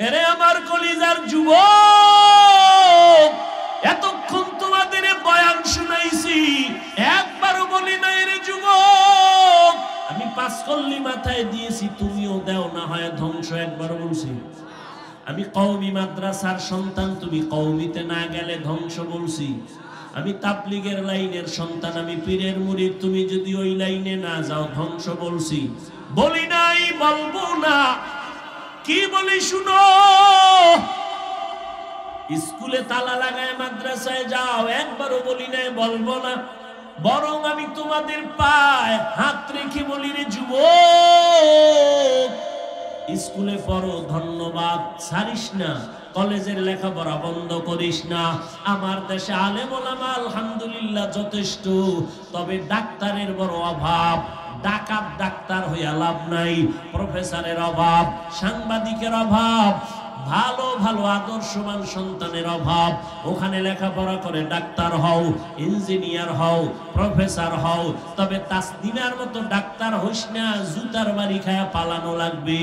এরে আমার কলিজার যুবক, এতক্ষণ তোমাদের বয়ান শুনাইছি, একবারও বলি নাই রে যুবক আমি 5 কল্লি মাথায় দিয়েছি, তুমিও দাও না হয় ধ্বংস, একবারও বলছি? আমি কওমি মাদ্রাসার সন্তান, তুমি কওমিতে না গেলে ধ্বংস বলছি? আমি তাবলীগের লাইনের সন্তান, আমি পীরের মুরিদ, তুমি যদি ওই লাইনে না যাও ধ্বংস বলছি? বলি নাই, বলবো না। কি বলি শুনো, স্কুলে তালা লাগায় মাদ্রাসায় যাও, একবারও বলি নাই বলবো না। বরং আমি তোমাদের পায়ে হাত রেখে বলি রে যুবক, স্কুলে পড়ো, ধন্যবাদ, ছাড়িস না, কলেজের লেখাপড়া বন্ধ করিস না। আমার দেশে আলেম ওলামা আলহামদুলিল্লাহ যথেষ্ট, তবে ডাক্তারের বড় অভাব। ডাকাত ডাক্তার হইয়া লাভ নাই, প্রফেসরের অভাব, সাংবাদিকের অভাব, ভালো ভালো আদর্শবান সন্তানের অভাব। ওখানে লেখাপড়া করে ডাক্তার হও, ইঞ্জিনিয়ার হও, প্রফেসর হও, তবে তাসলিমার মতো ডাক্তার হইস না, জুতার বাড়ি খায়া পালানো লাগবে।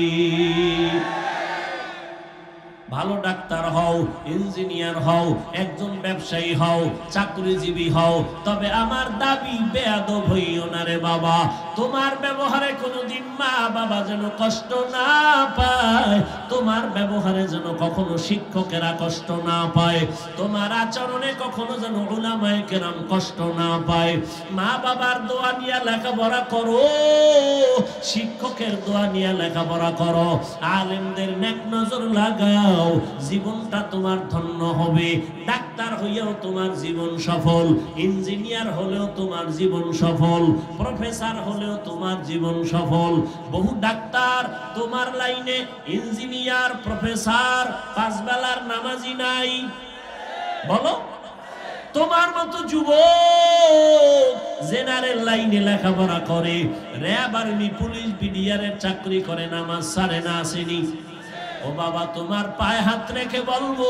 ভালো ডাক্তার হও, ইঞ্জিনিয়ার হও, একজন ব্যবসায়ী হও, চাকরিজীবী হও, তবে আমার দাবি বেয়াদব হইও না রে বাবা। তোমার ব্যবহারে কোনোদিন মা বাবা যেন কষ্ট না পায়, তোমার ব্যবহারে যেন কখনো শিক্ষকেরা কষ্ট না পায়, তোমার আচরণে কখনো যেন উলামায়ে কেরাম কষ্ট না পায়। মা বাবার দোয়া নিয়ে লেখাপড়া করো, শিক্ষকের দোয়া নিয়ে লেখাপড়া করো, আলেমদের নেক নজর লাগাও, জীবনটা তোমার ধন্য হবে। ডাক্তার হইয়াও তোমার জীবন সফল, ইঞ্জিনিয়ার হলেও তোমার জীবন সফল, প্রফেসর হলেও তোমার জীবন সফল। বহু ডাক্তার তোমার লাইনে, ইঞ্জিনিয়ার, প্রফেসর, 5 বেলার নামাজি নাই, বলো? তোমার মতো যুবক জেনারেল লাইনে লেখাপড়া করে, র্যাব, আর্মি, পুলিশ, বিডিআরের চাকরি করে, নামাজ ছাড়ে না, আসেনি? ও বাবা, তোমার পায়ে হাত রেখে বলবো,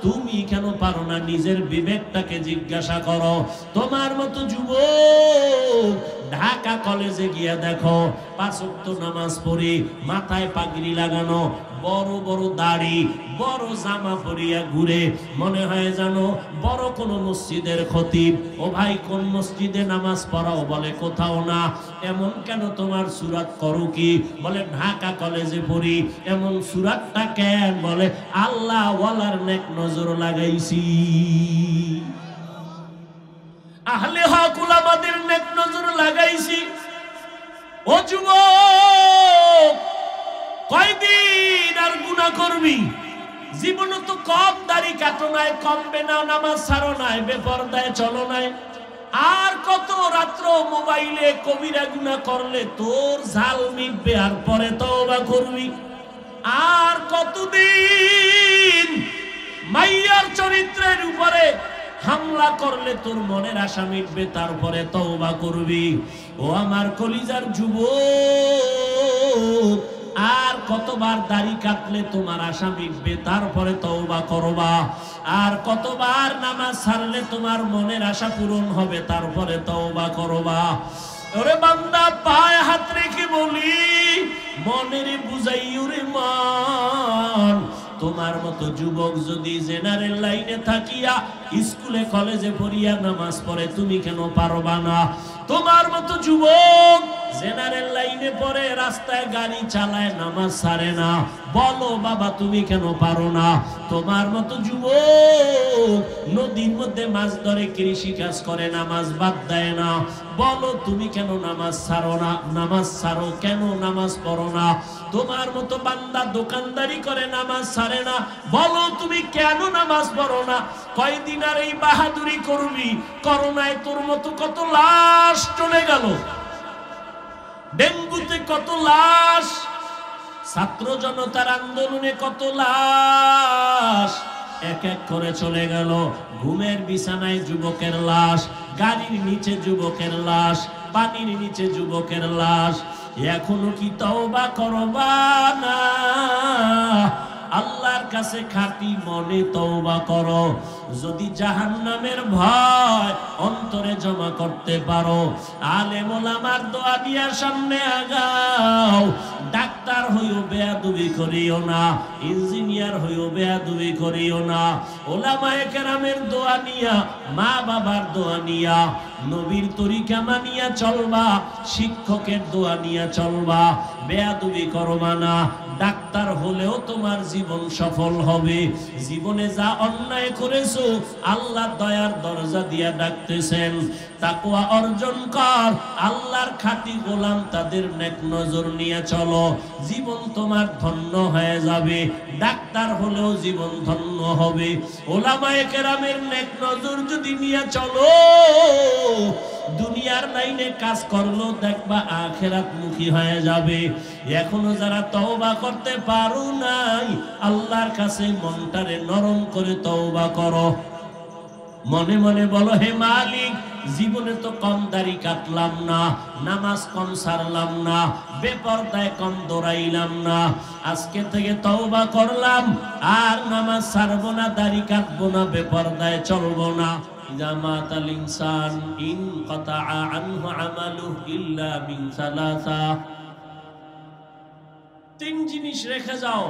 তুমি কেন পারো না? নিজের বিবেকটাকে জিজ্ঞাসা করো। তোমার মতো যুবক ঢাকা কলেজে গিয়া দেখো, 5 ওয়াক্ত নামাজ পড়ে, মাথায় পাগড়ি লাগানো, বড় বড় দাড়ি, বড় জামা পরিয়া ঘুরে, মনে হয় জানো বড় কোন মসজিদের খতিব। ও ভাই, কোন মসজিদে নামাজ পড়াও? বলে কোথাও না। এমন কেন তোমার সুরাত করো কি? বলে ঢাকা কলেজে পড়ি। এমন সুরাতটা কেন? বলে আল্লাহ ওয়ালার নেক নজর লাগাইছি, আহলে হক উলামাদের নেক নজর লাগাইছি। ও যুবক, কয়দিন আর গুনাহ করবি? জীবন তো কম, দাড়ি কাটো নাই, কমবে না, নামাজ ছাড়ো নাই, বেপরদায় চলো নাই, আর কত রাত্র মোবাইলে কবিরা গুনাহ করলে তোর ঝাল মিটবে, আর পরে তওবা করবি। আর কতদিন মাইয়ার চরিত্রের উপরে হামলা করলে তোর মনের আশা মিটবে, তারপরে তওবা করবি। ও আমার কলিজার যুবক, আর কতবার দাড়ি কাটলে তোমার আশা মিটবে, তারপরে তওবা করবা? আর কতবার নামাজ ছাড়লে তোমার মনের আশা পূরণ হবে, তারপরে তওবা করবা? ওরে বান্দা, পায়ে হাত রেখে বলি, মনের বুঝাইও রে মান। তোমার মতো যুবক যদি জেনারেল লাইনে থাকিয়া স্কুলে কলেজে পড়িয়া নামাজ পড়ে, তুমি কেন পারবা না? তোমার মতো যুবক জেনারেল লাইনে পড়ে, রাস্তায় গাড়ি চালায়, নামাজ ছাড়ে না, বলো বাবা তুমি কেন পারো না? তোমার মতো যুবক নদীর মধ্যে মাছ ধরে, কৃষি কাজ করে, নামাজ বাদ দেয় না, বলো তুমি কেন নামাজ ছাড়ো না? নামাজ ছাড়ো কেন? নামাজ পড়ো না? তোমার মতো বান্দা দোকানদারি করে, নামাজ ছাড়ে না, বলো তুমি কেন নামাজ পড়ো না? কয়দিন আর এই বাহাদুরি করবি? করোনায় তোর মতো কত লাশ চলে গেল, ডেঙ্গুতে কত লাশ, ছাত্র জনতার আন্দোলনে কত লাশ এক এক করে চলে গেল। ঘুমের বিছানায় যুবকের লাশ, গাড়ির নিচে যুবকের লাশ, পানির নিচে যুবকের লাশ। এখনো কি তওবা করবা না? আল্লাহর কাছে খাঁটি মনে তওবা করো। যদি জাহান্নামের ভয় অন্তরে জমা করতে পারো, আলেম ওলামার দোয়া নিয়ে সামনে আগাও। ডাক্তার হইও বেয়াদবি করিও না, ইঞ্জিনিয়ার হইও বেয়াদবি করিও না। ওলামায়ে কেরামের দোয়া নিয়া, মা বাবার দোয়া নিয়া, নবীর তরিকা মানিয়া চলবা, শিক্ষকের দোয়া নিয়া চলবা, বেয়াদবি করবা না। ডাক্তার হলেও তোমার জীবন সফল হবে। জীবনে যা অন্যায় করেছো আল্লাহ দয়ার দরজা দিয়া ডাকতেছেন, তাকওয়া অর্জন কর, আল্লাহর খাঁটি গোলাম তাদের নেক নজর নিয়ে চলো, জীবন তোমার ধন্য হয়ে যাবে। ডাক্তার হলেও জীবন ধন্য হবে। ওলামায়ে কেরামের নেক নজর যদি নিয়ে চলো, দুনিয়ার লাইনে কাজ করলো দেখবা আখিরাত মুখী হয়ে যাবে। এখনো যারা তওবা করতে পারো নাই, আল্লাহর কাছে মনটারে নরম করে তওবা করো। মনে মনে বলো, হে মালিক, জীবনে তো কম দাড়ি কাটলাম না, নামাজ কম সারলাম না, বেপরদায় কম দৌড়াইলাম না, আজকে থেকে তওবা করলাম, আর নামাজ সারবো না, দাড়ি কাটবো না, বেপরদায় চলবো না। জামাতাল ইনসান ইনকাতা আনহু আমালুহু ইল্লা মিন সালাসা, তিন জিনিস রেখে যাও।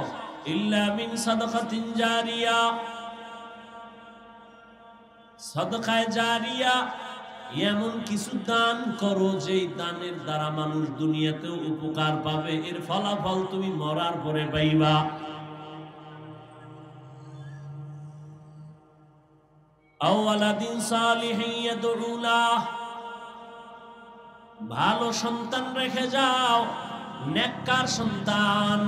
ইল্লা মিন সাদাকাতিন জারিয়া, সাদাকায়ে জারিয়া, এমন কিছু দান করো যেই দানের দ্বারা মানুষ দুনিয়াতেও উপকার পাবে, এর ফলাফল তুমি মরার পরে পাইবা। আওয়ালাদিন সালিহিন ইয়াদউ লাহ, ভালো সন্তান রেখে যাও, নেককার সন্তান,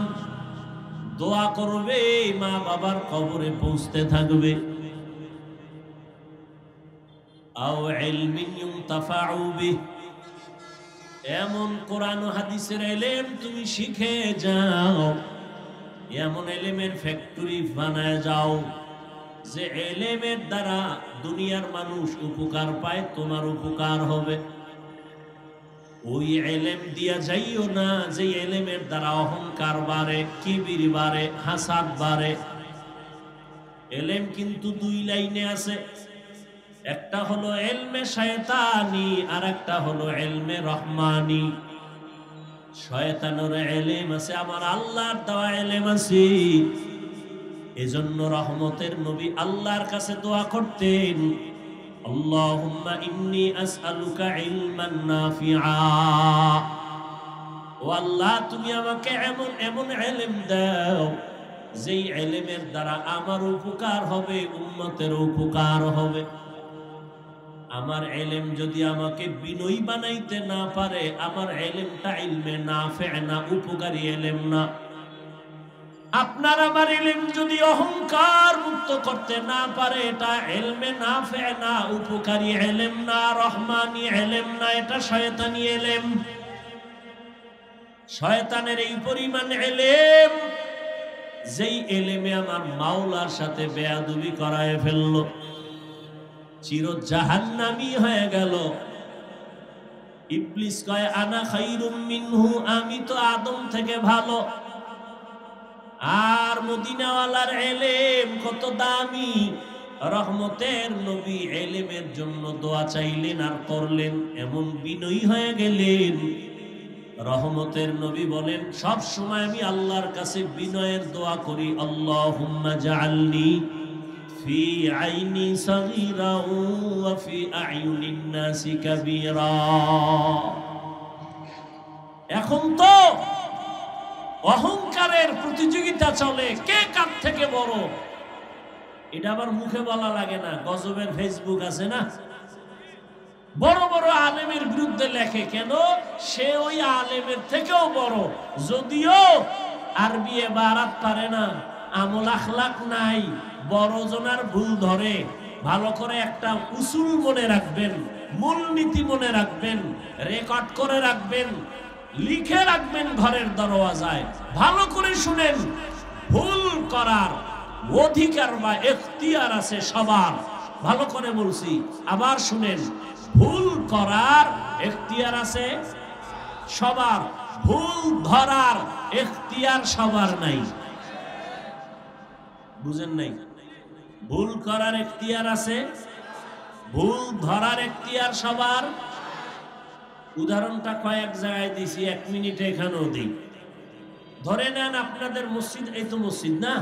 দোয়া করবে, মা বাবার কবরে পৌঁছতে থাকবে। আও ইলমিন ইউনতাফাউ বিহি, এমন কোরআন ও হাদিসের ইলম তুমি শিখে যাও, এমন ইলমের ফ্যাক্টরি বানায় যাও যে ইলমের দ্বারা দুনিয়ার মানুষ উপকার পায়, তোমার উপকার হবে। ওই ইলম দিয়া যাইও না যে ইলমের দ্বারা অহংকার বাড়ে, কিবির বাড়ে, হাসাদ বাড়ে। ইলম কিন্তু দুই লাইনে আছে, একটা হলো ইলমে শয়তানি, আর একটা হলো ইলমে রহমানি। শয়তানের ইলম আছে, আমার আল্লাহর দেওয়া ইলম আছে। এজন্য রহমতের নবী আল্লাহর কাছে দোয়া করতেন, আল্লাহুম্মা ইন্নী আসআলুকা ইলমান নাফিআ, ও আল্লাহ তুমি আমাকে এমন এমন ইলম দাও যেই ইলমের দ্বারা আমার উপকার হবে, উম্মতের উপকার হবে। আমার ইলম যদি আমাকে বিনয়ী বানাইতে না পারে, আমার ইলমটা ইলমে নাফিআ না, উপকারী ইলম না। আপনার আমার ইলম যদি অহংকার মুক্ত করতে না পারে, এটা ইলমে নাফিআ না, উপকারী ইলম না, রহমানি ইলম না, এটা শয়তানি ইলম। শয়তানের এই পরিমাণ ইলম, যেই ইলমে আমার মাওলার সাথে বেয়াদবি করায় ফেললো, চির জাহান্নামী হয়ে গেল। ইবলিস কয় আনা খায়রুম মিনহু, আমি তো আদম থেকে ভালো। আর মদিনাওয়ালার ইলম কত দামি, রহমতের নবী ইলমের জন্য দোয়া চাইলেন আর করলেন, এমন বিনয়ী হয়ে গেলেন। রহমতের নবী বলেন, সব সময় আমি আল্লাহর কাছে বিনয়ের দোয়া করি, আল্লাহুম্মা জাআলনি ফি আইনি সাগীরা ওয়া ফি আ'য়ুনিন নাসি কাবীরা। এখন তো অহংকারের প্রতিযোগিতা চলে, কে কার থেকে বড়। এটা আবার মুখে বলা লাগে না, গজবের ফেসবুক আছে না, বড় বড় আলেমের বিরুদ্ধে লেখে, কেন সে ওই আলেমের থেকেও বড়, যদিও আরবি ইবারাত পারে না, আমল আখলাক নাই, বড় জনার ভুল ধরে। ভালো করে একটা উসুল মনে রাখবেন, মূলনীতি মনে রাখবেন, রেকর্ড করে রাখবেন, লিখে রাখবেন ঘরের দরওয়াজায়। ভালো করে শুনেন, ভুল করার অধিকার বা এখতিয়ার আছে সবার। ভালো করে বলছি, আবার শুনেন, ভুল করার এখতিয়ার আছে সবার, ভুল ধরার এখতিয়ার সবার নাই। বুঝেন নাই? ভুল করার এখতিয়ার আছে, ভুল ধরার এখতিয়ার সবার। উদাহরণটা কয়েক জায়গায় দিছি, 1 মিনিটে এখানেও দিই। ধরে নেন আপনাদের মসজিদ, এই তো মসজিদ না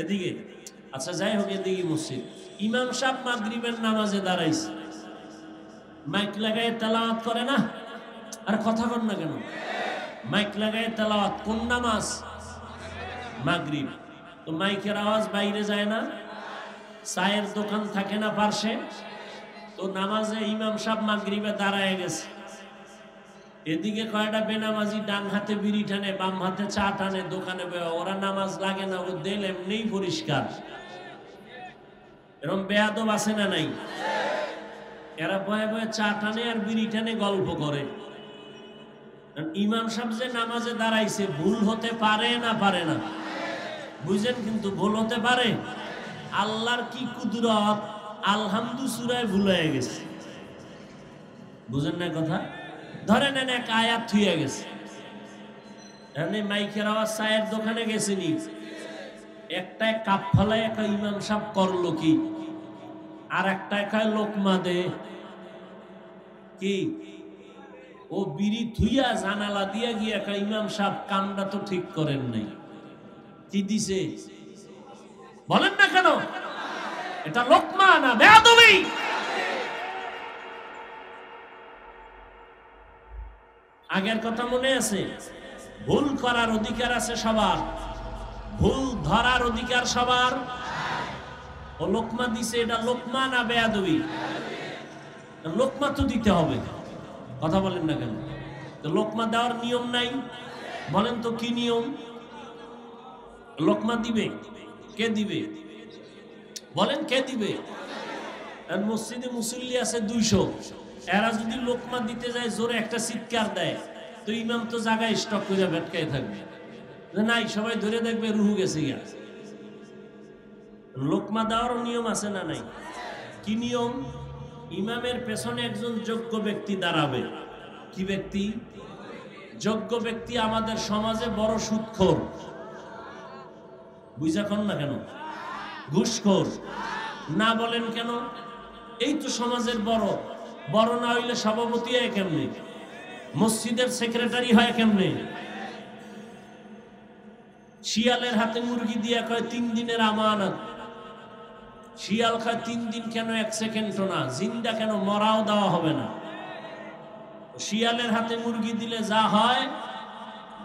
এদিকে, আচ্ছা যাই হোক এদিকে মসজিদ, ইমাম সাহেব মাগরিবের নামাজে দাঁড়াইছে, মাইক লাগায় তেলাওয়াত করে না? আর কথা কর না কেন? মাইক লাগায় তেলাওয়াত, কোন নামাজ? মাগরিব। তো মাইকের আওয়াজ বাইরে যায় না? চায়ের দোকান থাকে না পার্শ্বে? তো নামাজে ইমাম সাহেব মাগরিবে দাঁড়ায় গেছে, এদিকে কয়টা বেনামাজি ডান হাতে বিড়ি টানে, বাম হাতে চা টানে, দোকানে ওরা নামাজ লাগে না, ও দেল এমনিই পরিষ্কার। এরকম বেয়াদব আছে না নাই? এরা বয়ে বয়ে চা টানে আর বিড়ি টানে, গল্প করে। ইমাম সাহেব যে নামাজে দাঁড়াইছে, ভুল হতে পারে না পারে না? বুঝেন কিন্তু ভুল হতে পারে। আল্লাহর কি কুদরত, আলহামদু সূরায় ভুল হয়ে গেছে, বুঝেন না কথা? ধরে নেন এক আয়াত থুয়ে গেছে, মাইকের আওয়াজ, চায়ের দোকানে গেছিনি, একটা কাপ ফলায় একটা ইমাম সাহেব করলো কি, আর একটা খায় লোকমা দে কি, ও বিড়ি থুইয়া জানালা দিয়া গিয়ে একটা ইমাম সাহেব কামটা তো ঠিক করেন নাই, কি দিছে বলেন না কেন? এটা লোকমা না বেয়াদবি? আগের কথা মনে আছে? ভুল করার অধিকার আছে সবার, ভুল ধরার অধিকার সবার। ও লোকমা দিছে, এটা লোকমা না বেয়াদবি? লোকমা তো দিতে হবে, কথা বলেন না কেন? তো লোকমা দেওয়ার নিয়ম নাই, বলেন তো কি নিয়ম? লোকমা দিবে কে? দিবে বলেন কে দিবে? আর মসজিদে মুসল্লি আছে 200, এরা যদি লোকমা দিতে যায় জোরে একটা চিৎকার দেয়, তো ইমাম তো জায়গায় স্টক করে ভেটকায় থাকবে, নাই সবাই ধরে দেখবে রুহু গেছে গিয়া। লোকমা দেওয়ার নিয়ম আছে না নাই? কি নিয়ম? ইমামের পেছনে একজন যোগ্য ব্যক্তি দাঁড়াবে। কি ব্যক্তি? যোগ্য ব্যক্তি। আমাদের সমাজে বড় সুদখোর, বুঝা কন না কেন? ঘুষখোর না বলেন কেন? এই তো সমাজের বড়, বড় না হইলে সভাপতি হয় কেমনে? মসজিদের সেক্রেটারি হয় কেমনে? শিয়ালের হাতে মুরগি দিয়া কয় 3 দিনের আমানত, শিয়াল খায় 3 দিন কেন, 1 সেকেন্ডও না, জিন্দা কেন, মরাও দেওয়া হবে না। শিয়ালের হাতে মুরগি দিলে যা হয়,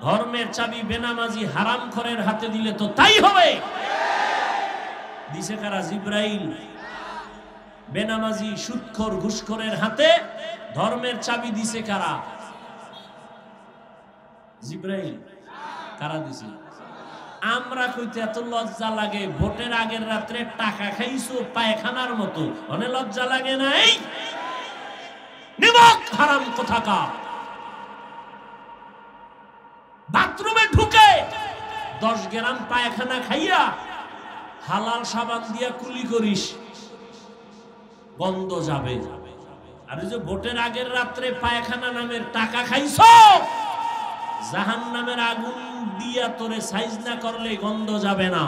ধর্মের চাবি বেনামাজি হারামখোরের হাতে দিলে তো তাই হবে। দিছে কারা? জিব্রাইল। বেনামাজি সুদখোর ঘুষখোরের হাতে ধর্মের চাবি দিছে কারা? জিব্রাইল। কারা দিছে? আমরা কইতে এত লজ্জা লাগে, ভোটের আগের রাত্রে টাকা খাইছো পায়খানার মতো, অনেক লজ্জা লাগে নাই? নিমক হারাম কোথাকার। বাথরুমে ঢুকে 10 গ্রাম পায়খানা খাইয়া হালাল সাবান দিয়া কুলি করিস, গন্ধ যাবে। আর এই যে ভোটের আগের রাত্রে পায়খানা নামের টাকা খাইছো, জাহান্নামের আগুন দিয়া তোরে সাইজ না করলে গন্ধ যাবে না।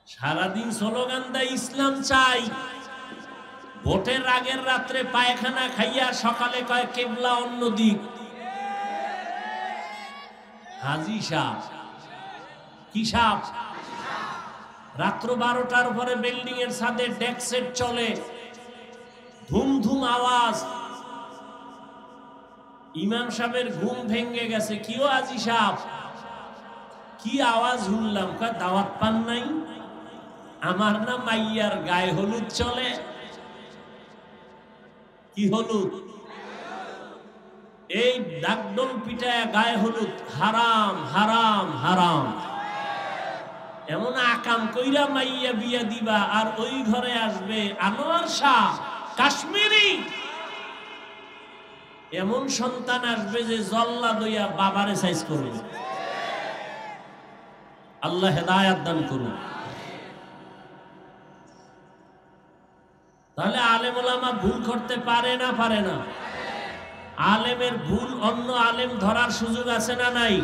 সারাদিন স্লোগান দেয় ইসলাম চাই, ভোটের আগের রাত্রে পায়খানা খাইয়া সকালে কয় কেবলা অন্য দিক। হাজি সাহেব কি সাহেব? রাত্র 12টার পরে বিল্ডিং এর ছাদে ডেক সেট চলে, ধুম ধুম আওয়াজ। ইমাম সাহেবের ঘুম ভেঙে গেছে। কিও হাজি সাহেব, কি আওয়াজ শুনলাম? কয় দাওয়াত পান নাই? আমার না মাইয়ার গায়ে হলুদ চলে। কি হলুদ? এই ডাকডোল পিটায় গায়ে হলুদ হারাম হারাম হারাম। এমন আকাম কইরা মাইয়া বিয়া দিবা, আর ওই ঘরে আসবে আনোয়ার শাহ কাশ্মীরি, এমন সন্তান আসবে যে জল্লা দইয়া বাবারে সাইজ করবে। আল্লাহ হেদায়াত দান করুন। তাহলে আলেম ওলামা ভুল করতে পারে না পারে না? আলেমের ভুল অন্য আলেম ধরার সুযোগ আছে না নাই?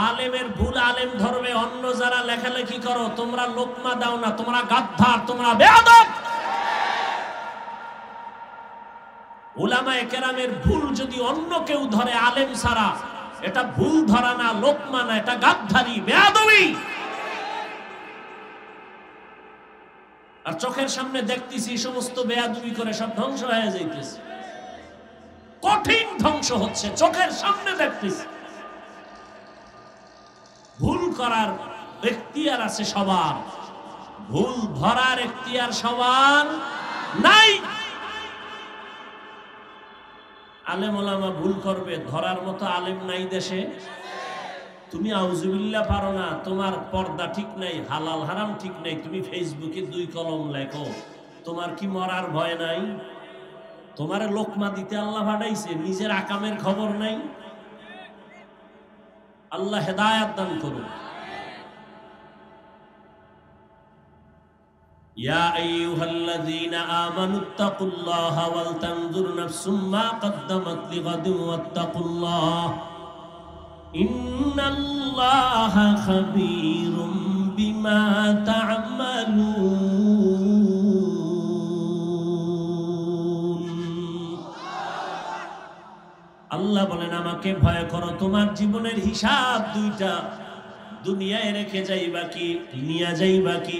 আলেমের ভুল আলেম ধরবে। অন্য যারা লেখালেখি করো, তোমরা লোকমা দাও না, তোমরা গাদ্দার, তোমরা বেয়াদব। উলামায়ে কেরামের ভুল যদি অন্য কেউ ধরে আলেম ছাড়া, এটা ভুল ধরা না, লোকমা না, এটা গাদ্দারি, বেয়াদবি। আর চোখের সামনে দেখতেছি সমস্ত বেয়াদবি করে সব ধ্বংস হয়ে যাইতেছে, কঠিন ধ্বংস হচ্ছে, চোখের সামনে দেখতেছি। ভুল করার এখতিয়ার আছে সবার, ভুল ধরার এখতিয়ার সবার নাই। আলেম ওলামা ভুল করবে, ধরার মতো আলেম নাই দেশে। তুমি আউযুবিল্লাহ পারো না, তোমার পর্দা ঠিক নাই, হালাল হারাম ঠিক নাই, তুমি ফেসবুকে 2 কলম লেখো, তোমার কি মরার ভয় নাই? তোমার লোকমা দিতে আল্লাহ পাঠাইছে, নিজের আকামের খবর নাই। আল্লাহ হেদায়েত দান করুন। ইয়া আইয়ুহাল্লাযীনা আমানুত্তাকুল্লাহা ওয়াল তানজুর নাফসুম মা কদ্দামাত লিগাদিন ওয়াত্তাকুল্লাহ ইন্নাল্লাহা খাবীরুম বিমা তা'মালুন। আল্লাহ বলেন, আমাকে ভয় করো, তোমার জীবনের হিসাব 2টা, দুনিয়ায় রেখে যাইবা কি, নিয়ে যাইবা কি।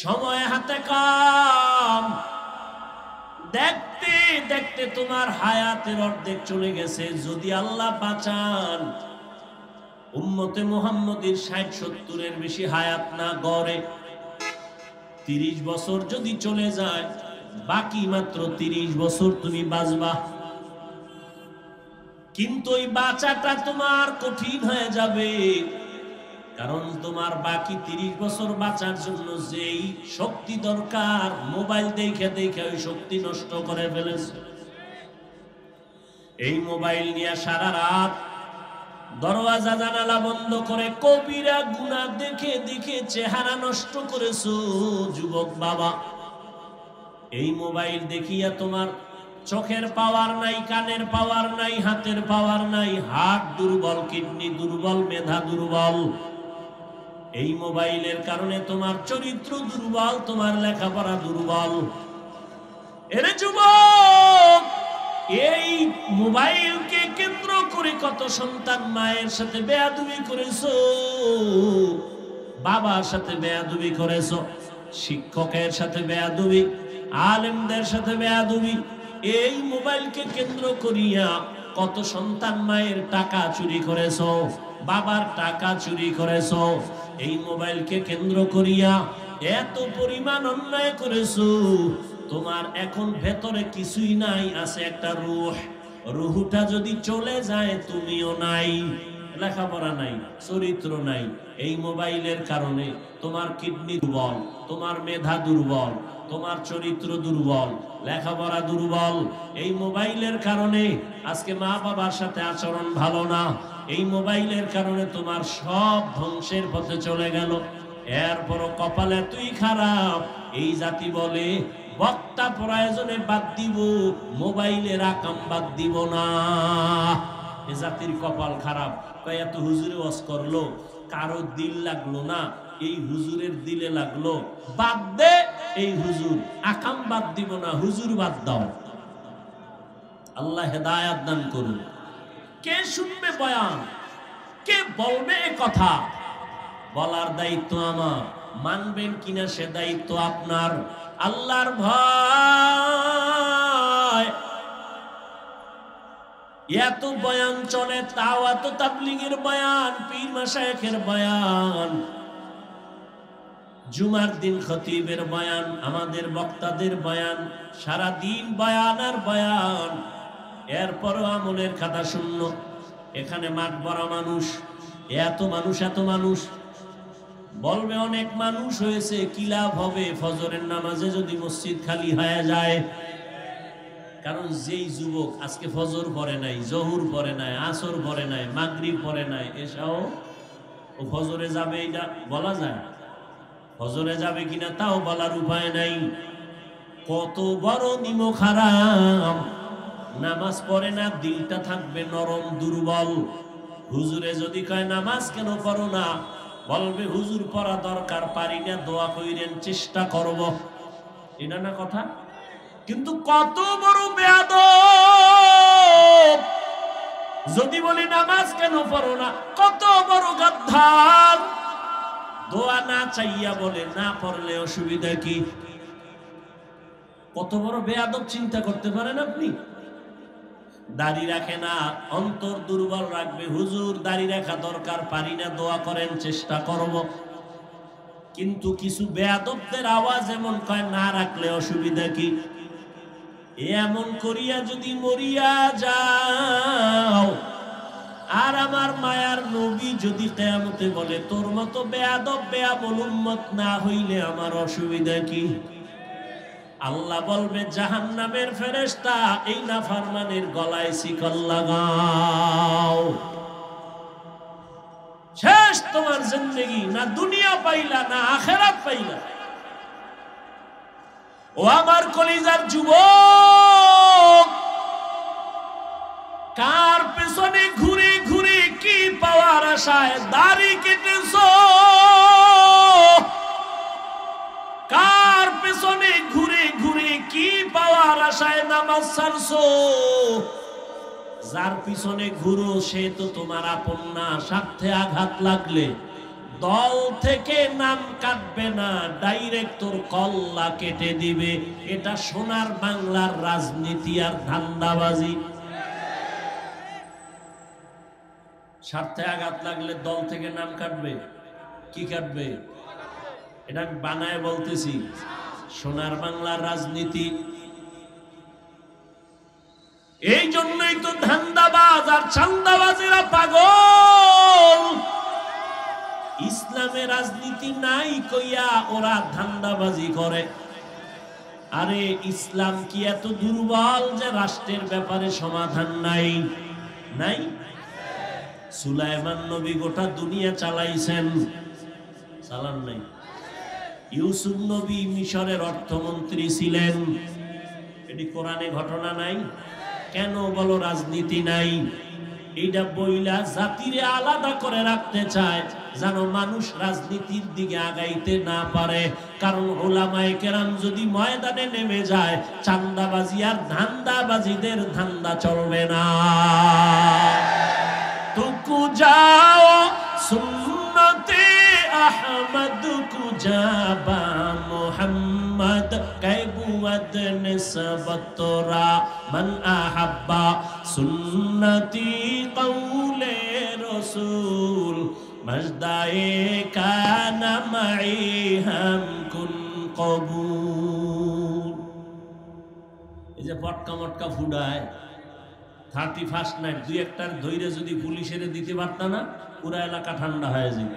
সময় হাতে কম, দেখতে দেখতে তোমার হায়াতের অর্ধেক চলে গেছে। যদি আল্লাহ বাঁচান, উম্মতে মুহাম্মদীর 60-70 বেশি হায়াত না গড়ে, 30 বছর যদি চলে যায়, বাকি মাত্র 30 বছর তুমি বাঁচবা। কিন্তু ওই বাঁচাটা তোমার কঠিন হয়ে যাবে, কারণ তোমার বাকি 30 বছর বাঁচার জন্য যেই শক্তি দরকার, মোবাইল দেখে দেখে ওই শক্তি নষ্ট করে ফেলেছে। এই মোবাইল নিয়ে সারা রাত দরওয়াজা জানালা বন্ধ করে কবিরা গুনাহ দেখে দেখে চেহারা নষ্ট করেছো যুবক বাবা। এই মোবাইল দেখিয়া তোমার চোখের পাওয়ার নাই, কানের পাওয়ার নাই, হাতের পাওয়ার নাই, হার্ট দুর্বল, কিডনি দুর্বল, মেধা দুর্বল। এই মোবাইলের কারণে তোমার চরিত্র দুর্বল, তোমার লেখাপড়া দুর্বল। এরে যুবক, এই মোবাইলকে কেন্দ্র করে কত সন্তান মায়ের সাথে বেয়াদবি করেছো, বাবার সাথে বেয়াদবি করেছো, শিক্ষকের সাথে বেয়াদবি, আলেমদের সাথে বেয়াদবি। এই মোবাইলকে কেন্দ্র করিয়া কত সন্তান মায়ের টাকা চুরি করেছো, বাবার টাকা চুরি করেছো। এই মোবাইলকে কেন্দ্র করিয়া এত পরিমাণ অন্যায় করেছো। তোমার এখন ভেতরে কিছুই নাই, আছে একটা রূহ। রূহটা যদি চলে যায়, তুমিও নাই, লেখাপড়া নাই, চরিত্র নাই। এই মোবাইলের কারণে তোমার কিডনি দুর্বল, তোমার মেধা দুর্বল, তোমার চরিত্র দুর্বল, লেখাপড়া দুর্বল। এই মোবাইলের কারণে আজকে মা বাবার সাথে আচরণ ভালো না। এই মোবাইলের কারণে তোমার সব ধ্বংসের পথে চলে গেল। এরপরও কপালে তুই খারাপ, এই জাতি বলে বক্তা প্রয়োজনে বাদ দিব, মোবাইলের আকাম বাদ দিব না। এ জাতির কপাল খারাপ। এত হুজুরে ওয়াজ করলো, কারো দিল লাগলো না, এই হুজুরের দিলে লাগলো, বাদ দে এই হুজুর, আকাম বাদ দিব না, হুজুর বাদ দাও। আল্লাহ হেদায়েত দান করুন। কে শুনবে বয়ান, কে বলবে এ কথা, বলার দায়িত্ব আমার, মানবেন কিনা সে দায়িত্ব আপনার। আল্লাহর ভয়। এত বয়ান চলে, তাও এত তাবলীগের বয়ান, পীর মাশায়েখের বয়ান, জুমার দিন খতিবের বয়ান, আমাদের বক্তাদের বয়ান, সারা দিন বয়ান আর বয়ান। এরপরও আমলের খাতা শূন্য। এখানে মাঠ ভরা মানুষ, এত মানুষ, এত মানুষ। বলবে অনেক মানুষ হয়েছে, কি লাভ হবে ফজরের নামাজে যদি মসজিদ খালি হয়ে যায়? কারণ যেই যুবক আজকে ফজর পড়ে নাই, জহুর পড়ে নাই, আসর পড়ে নাই, মাগরিব পড়ে নাই, এসাও ও ফজরে যাবে, এটা বলা যায়? ফজরে যাবে কিনা তাও বলার উপায় নাই। কত বড় নিমক হারাম। নামাজ পড়ে না, দিলটা থাকবে নরম, দুর্বল। হুজুরে যদি কয় নামাজ কেন পড়ো না, বলবে হুজুর পড়া দরকার, পারি না, দোয়া কইরেন, চেষ্টা করব। এটা না কথা? কিন্তু কত বড় বেয়াদব! যদি বলি নামাজ কেন পড়ো না, কত বড় গাদ্দার! দোয়া না চাইয়া বলে না পড়লে অসুবিধা কি? কত বড় বেয়াদব চিন্তা করতে পারেন আপনি? দাড়ি রাখে না, অন্তর দুর্বল রাখবে, হুজুর দাড়ি রাখা দরকার, পারি না, দোয়া করেন, চেষ্টা করব। কিন্তু কিছু বেয়াদবদের আওয়াজ এমন কয় না রাখলে অসুবিধা কি? এমন করিয়া যদি মরিয়া যাও, আর আমার মায়ার নবী যদি কিয়ামতে বলে তোর মতো বেয়াদব বেয়াবল উম্মত না হইলে আমার অসুবিধা কি? আল্লাহ বলবে জাহান্নামের ফেরেশতা এই নাফরমানের গলায় শিকল লাগাও। শেষ তোমার জিন্দেগি, না দুনিয়া পাইলা না আখিরাত পাইলা। ও আমার কলিজার যুবক, কার পেছনে ঘুরে ঘুরে কি পাওয়ার আশায় দাড়ি কেটেছো? কার পেছনে ঘুরে ঘুরে কি পাওয়ার আশায় নামাজ ছাড়ছো? যার পিছনে ঘুরো সে তো তোমার আপন না। স্বার্থে আঘাত লাগলে দল থেকে নাম কাটবে না, ডাইরেক্ট তোর কল্লা কেটে দিবে। এটা সোনার বাংলার রাজনীতি আর ধান্দাবাজি। স্বার্থে আঘাত লাগলে দল থেকে নাম কাটবে, কি কাটবে? এটা আমি বানায় বলতেছি, সোনার বাংলার রাজনীতি। এই জন্যই তো ধান্দাবাজ আর চান্দাবাজেরা পাগল। ইসলামে রাজনীতি নাই কইয়া ওরা ধান্দাবাজি করে। আরে ইসলাম কি এত দুর্বল যে রাষ্ট্রের ব্যাপারে সমাধান নাই? নাই। সুলাইমান নবী গোটা দুনিয়া চালাইছেন, চালান নাই? ইউসুফ নবী মিশরের অর্থমন্ত্রী ছিলেন, এটি কোরআনে ঘটনা নাই? কেন বলো রাজনীতি নাই? এইটা বইলা জাতিরে আলাদা করে রাখতে চায় যেন মানুষ রাজনীতির দিকে আগাইতে না পারে। কারণ উলামায়ে কেরাম যদি ময়দানে নেমে যায়, চান্দাবাজি আর ধান্দাবাজিদের ধান্দা চলবে না। তুকু যাও সুন্নতে আহমদ কুজাবা মুহাম্মদ কাইবুয়াদ নিসবতরা মান আহাব্বা সুন্নতি কওলে রাসূল মজদায়ে কানা মাই হাম কুন কবুল। এই যে পটকা মটকা ফুডায় 31st নাইট, দুই একটার ধৈর্য যদি পুলিশের দিতে পারত না, পুরা এলাকা ঠান্ডা হয়ে যাবে,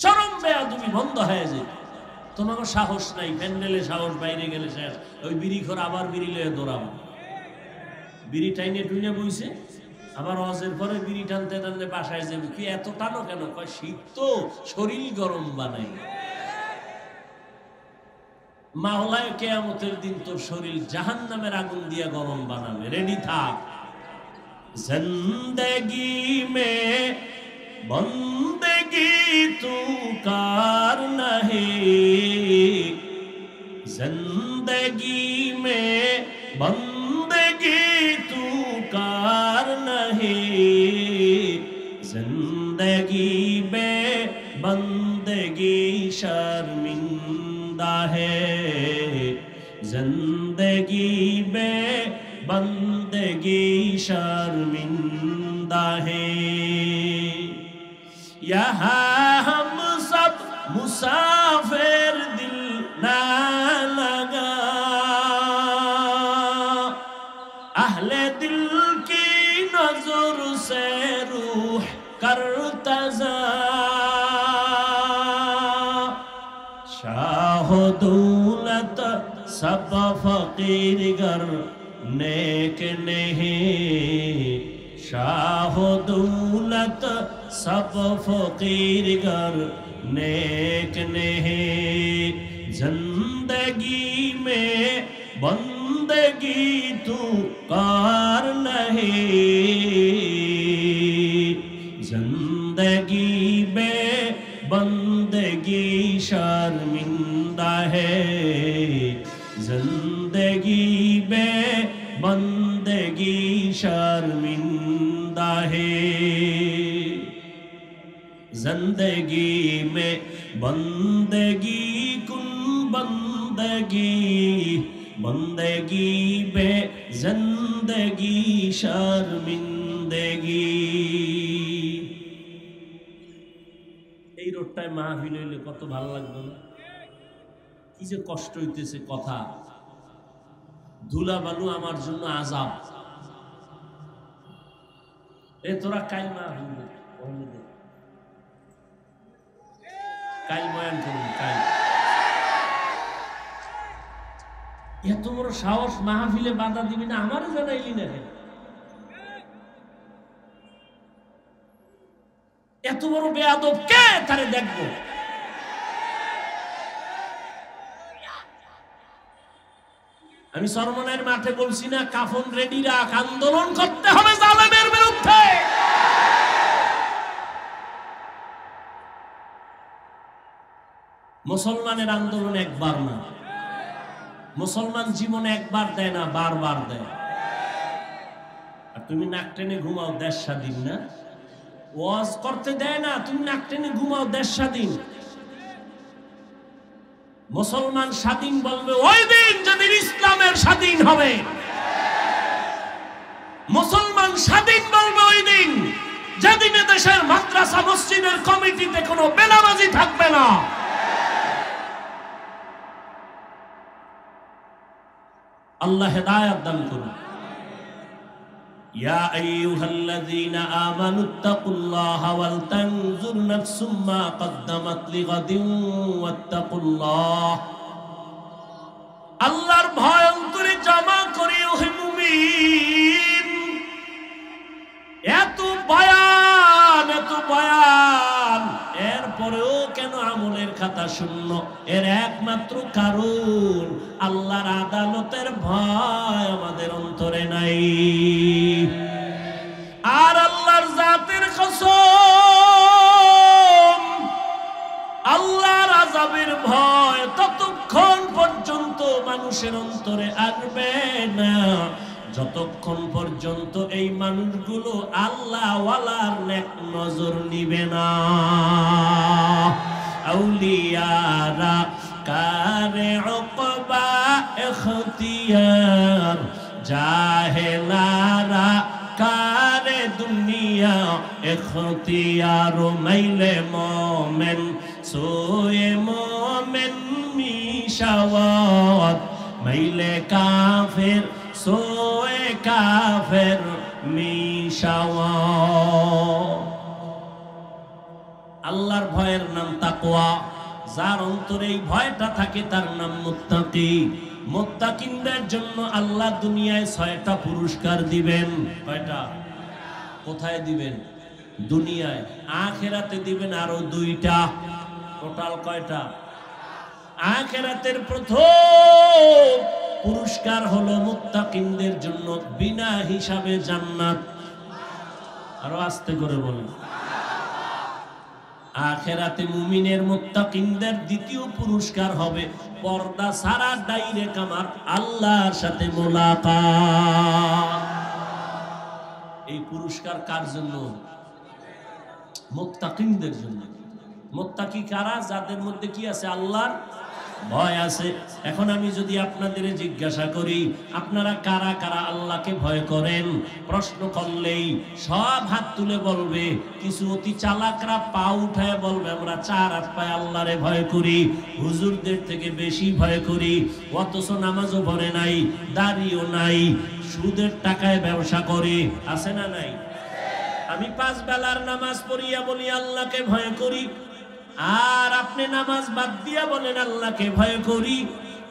চরম বেয়াদবি বন্ধ হয়ে যায়। তোমাকে সাহস নাই, প্যান্ডেলে সাহস, বাইরে গেলে শেষ। ওই বিড়ি খোর আবার বিড়ি লয়ে দৌড়াবো, বিড়ি টাইনে টুইনে বইছে, আবার অজের পরে বিড়ি টানতে টানতে বাসায় যাবে। কি এত টানো কেন? কয় শীত তো, শরীর গরম বানাই। মাওলায় কিয়ামতের দিন তোর শরীর জাহান্নামের আগুন দিয়া গরম বানাবে, রেডি থাক। জিন্দেগি মে বন্দেগি তু কার নহি, জিন্দেগি মে বন্দেগি তু কার নহি, জিন্দেগি বে বন্দেগি शर्मिंदा है, जिंदगी में बंदगी शर्मिंदा है। यहाँ हम सब मुसाफिर, दिल ना लगा अहले दिल की नजर से रूह करता जा। शाह दौलत सब फकीर गर नेक नहीं, शाह दौलत सब फकीर गर नेक नहीं, जिंदगी में बंदगी तू कार नहीं, जिंदगी में बंदगी शर्मिंदा है। बंदगी शर्मिंदा है, जिंदगी में बंदगी कुन बंदगी, बंदगी बे जिंदगी शर्मिंदगी। এই রোডটায় মাহফিল হইলে কত ভালো লাগবে না? কি যে কষ্ট হইতেছে কথা। ধুলা বালু আমার জন্য আযাব। এ তোরা কাল মাহফিল কাল বয়ান করুন কাল। এত বড় সাহস, মাহফিলে বাধা দিবি না? আমারও জানাইলি না। এত বড় বেয়াদব কে? তারে দেখবো। আমি সরমনের মাঠে বলছি না, কাফন রেডি রাখ, আন্দোলন করতে হবে জালেমের বিরুদ্ধে। মুসলমানের আন্দোলন একবার না, মুসলমান জীবনে একবার দেয় না, বারবার দেয়। আর তুমি নাক টেনে ঘুমাও, দেশ স্বাধীন না। ওয়াজ করতে দেয় না, তুমি নাক টেনে ঘুমাও, দেশ স্বাধীন। মুসলমান স্বাধীন বলবে ওই দিন যেদিন ইসলামের স্বাধীন হবে। মুসলমান স্বাধীন বলবে ওই দিন যেদিন দেশের মাদ্রাসা মসজিদের কমিটিতে কোনো বেনামাজি থাকবে না। আল্লাহ হেদায়েত দান করুন। ইয়া আইয়ুহাল্লাযীনা আমানুত্তাকুল্লাহা ওয়াল তানজুর নাফসুম মা কদ্দামাত লিগাদিন ওয়াত্তাকুল্লাহ। আল্লাহর ভয় অন্তরে জমা করি ওহে মুমিন। এত বয়ান, এত বয়ান, এরপরেও কেন আমলের খাতা শূন্য? এর একমাত্র কারণ আল্লাহর আদালতের ভয় আমাদের অন্তরে নাই। আর আল্লাহর জাতের কসম, আল্লাহর আযাবের ভয় ততক্ষণ পর্যন্ত মানুষের অন্তরে আসবে না যতক্ষণ পর্যন্ত এই মানুষগুলো আল্লাহ ওয়ালার নেক নজর নিবে না। আউলিয়ারা কারে উকবা ইখতিয়ার, জাহেলারা কারে দুনিয়া ইখতিয়ার। মাইলে মোমেন সোয়ে মোমেন মিশাওয়াত, মাইলে কাফের সোয়ে কাফের মিশাওয়াত। আল্লাহর ভয়ের নাম তাকওয়া। যার অন্তরে এই ভয়টা থাকে তার নাম মুত্তাকি। মুত্তাকিনদের জন্য আল্লাহ দুনিয়ায় 6টা পুরস্কার দিবেন। কয়টা? কোথায় দিবেন? দুনিয়ায়। আখিরাতে দিবেন আরো 2টা। টোটাল কয়টা? আখিরাতের প্রথম পুরস্কার হলো মুত্তাকিনদের জন্য বিনা হিসাবে জান্নাত। আরো আস্তে করে বলেন। আখিরাতে মুমিনের মুত্তাকিনদের দ্বিতীয় পুরস্কার হবে পর্দা ছাড়া ডাইরেক্ট আমার আল্লাহর সাথে মুলাকাত। এই পুরস্কার কার জন্য? মুত্তাকিনদের জন্য। মুত্তাকি কারা? যাদের মধ্যে কি আছে? আল্লাহর ভয় আছে। এখন আমি যদি আপনাদের জিজ্ঞাসা করি আপনারা কারা কারা আল্লাহকে ভয় করেন, প্রশ্ন করলেই সব হাত তুলে বলবে। কিছু অতি চালাকরা পা উঠায় বলবে আমরা 4 হাত পায়ে আল্লাহরে ভয় করি, হুজুরদের থেকে বেশি ভয় করি, অথচ নামাজও পড়ে নাই, দাড়িও নাই, সুদের টাকায় ব্যবসা করে। আছে না নাই? আমি 5 বেলার নামাজ পড়িয়া বলি আল্লাহকে ভয় করি, আর আপনি নামাজ বাদ দিয়া বলেন আল্লাহকে ভয় করি।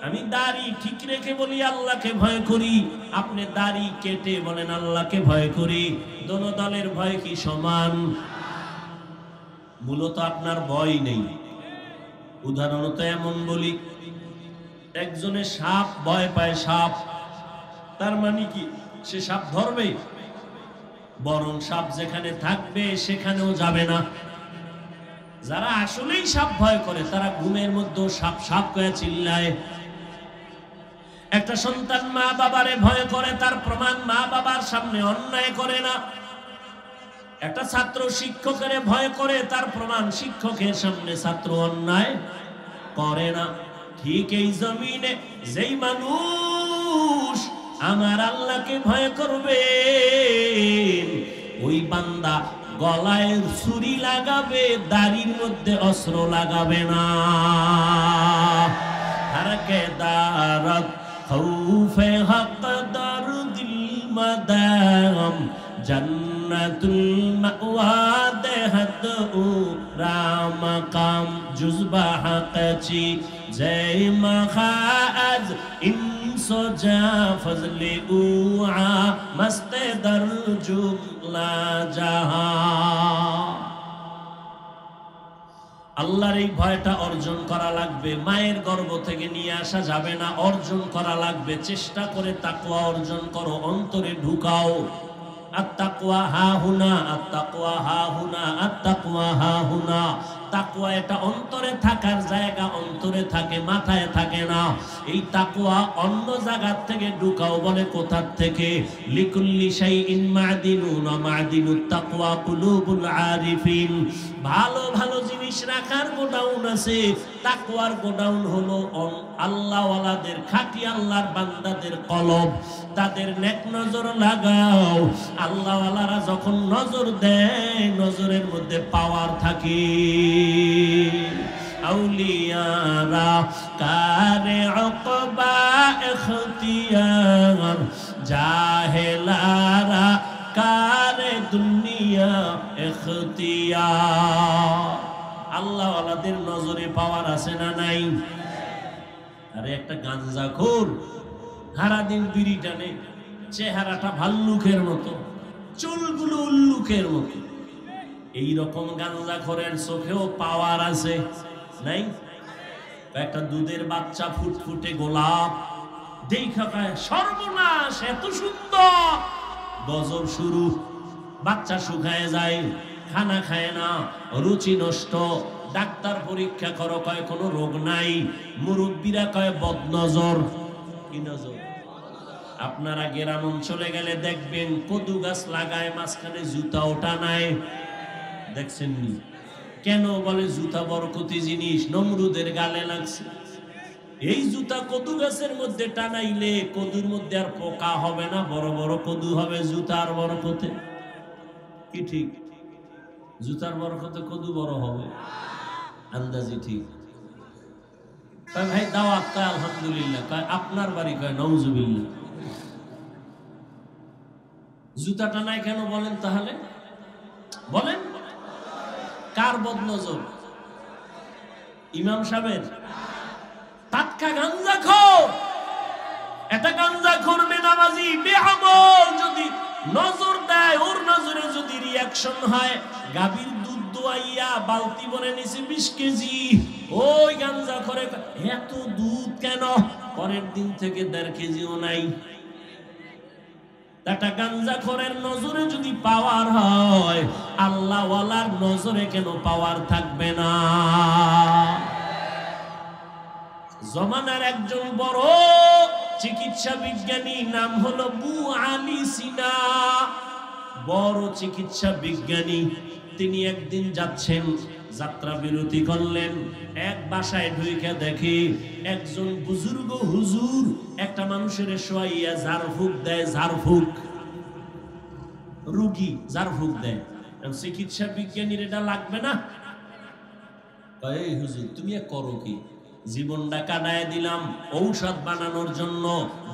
আমি দাড়ি ঠিক রেখে বলি আল্লাহকে ভয় করি, আপনি দাড়ি কেটে বলেন আল্লাহকে ভয় করি। দোনো দলের ভয় কি সমান? মূলত আপনার ভয় নেই। উদাহরণত এমন বলি, একজনের সাপ ভয় পায়, সাপ, তার মানে কি সে সাপ ধরবে? বরং সাপ যেখানে থাকবে সেখানেও যাবে না। যারা আসলেই সাপ ভয় করে তারা ঘুমের মধ্যে সাপ সাপ করে চিল্লায়। একটা সন্তান মা বাবারে ভয় করে, তার প্রমাণ মা বাবার সামনে অন্যায় করে না। একটা ছাত্র শিক্ষকের ভয় করে, তার প্রমাণ শিক্ষকের সামনে ছাত্র অন্যায় করে না। ঠিক এই জমিনে যেই মানুষ আমার আল্লাহকে ভয় করবে, ওই বান্দা গলায় ছুরি লাগাবে, দাড়ির মধ্যে অস্ত্র লাগাবে না। হরকে দারত খৌফে হক দরদিল মাদাম জন্নতুল মাওয়া দেহত ও রাম কাম জুজবা হকচি জয় মখাজ ইনসো জা ফজলে উআ মস্তে দরজুলা জাহা। আল্লাহর এই ভয়টা অর্জন করা লাগবে। মায়ের গর্ভ থেকে নিয়ে আসা যাবে না, অর্জন করা লাগবে। চেষ্টা করে তাকওয়া অর্জন করো, অন্তরে ঢুকাও। আত্তাকওয়া হাহুনা, আত্তাকওয়া হাহুনা, আত্তাকওয়া হাহুনা। তাকওয়া এটা অন্তরে থাকার জায়গা, অন্তরে থাকে, মাথায় থাকে না। এই তাকওয়া অন্য জায়গা থেকে ঢুকাও। বলে কোথার থেকে? লিকুল্লি শাইইন মাদিনুন ওয়া মাদিনুত তাকওয়া কুলুবুল আরিফিন। ভালো ভালো জিনিস রাখার গোডাউন আছে, তাকওয়ার গোডাউন হলো আল্লাহওয়ালাদের, খাঁটি আল্লাহর বান্দাদের কলব। তাদের নেক নজর লাগাও। আল্লাহওয়ালারা যখন নজর দেয়, নজরের মধ্যে পাওয়ার থাকে। আউলিয়ারা কারে উকবা ইখতিয়ার, জাহেলারা কারে দুনিয়া ইখতিয়ার। আল্লাহওয়ালাদের নজরে পাওয়ার আছে না নাই? আরে একটা গাঞ্জাখোর সারাদিন বিড়ি টানে, চেহারাটা ভাল্লুকের মতো, চুলগুলো উল্লুকের মতো। এইরকম গাঞ্জাখোরের চোখেও পাওয়ার আছে নাই? একটা দুধের বাচ্চা ফুটফুটে গোলাপ দেখা খায়, সর্বনাশ এত সুন্দর, গজব শুরু। বাচ্চা শুকায় যায়, খানা খায় না, রুচি নষ্ট। ডাক্তার পরীক্ষা করো, কয় কোনো রোগ নাই। মুরব্বীরা কয় বদনজর। কি নজর? আপনারা গ্রাম অঞ্চলে গেলে দেখবেন কদু গাছ লাগায়, মাঝখানে জুতা ওটা নাই, দেখছেন নি? কেন? বলে জুতা বরকতি জিনিস, নমরুদের গালে লাগছে। এই জুতা কদু গাছের মধ্যে টানাইলে কদুর মধ্যে আর পোকা হবে না, বড় বড় কদু হবে জুতার বরকতে। কি ঠিক? জুতার বরকতে কদু বড় হবে, আন্দাজি ঠিক। কয় ভাই দাওয়াত, কয় আলহামদুলিল্লাহ। কয় আপনার বাড়ি? কয় নাউজুবিল্লাহ। জুতাটা নাই কেন বলেন তাহলে? বলেন কার বদনজর? ইমাম সাহেবের? টাটকা গাঞ্জাখোর। এটা গাঞ্জাখোর বেনামাজি বেআমল যদি নজর দেয়, ওর নজরে যদি রিয়াকশন হয়, গাভীর দুধ দোয়াইয়া বালতি ভরে নিছে 20 কেজি, ওই গাঞ্জাখোরে এত দুধ কেন? পরের দিন থেকে 1.5 কেজিও নাই। একটা গাঞ্জাখোরের নজরে যদি পাওয়ার হয়, আল্লাহওয়ালার নজরে কেন পাওয়ার থাকবে না? জমানার একজন বড় চিকিৎসা বিজ্ঞানী, নাম হলো আবু আলী সিনা। বড় চিকিৎসা বিজ্ঞানী। তিনি একদিন যাচ্ছেন, যাত্রা বিরতি করলেন। এক বাসায় ঢুকে দেখে একজন বুজুর্গ হুজুর একটা মানুষের শোয়াইয়া ঝাড়ফুঁক দেয়। ঝাড়ফুঁক, রুগী ঝাড়ফুঁক দেয়। চিকিৎসা বিজ্ঞানীর এটা লাগবে না? এই হুজুর তুমি করো কি? জীবনটা কাটায় দিলাম ঔষধ বানানোর জন্য,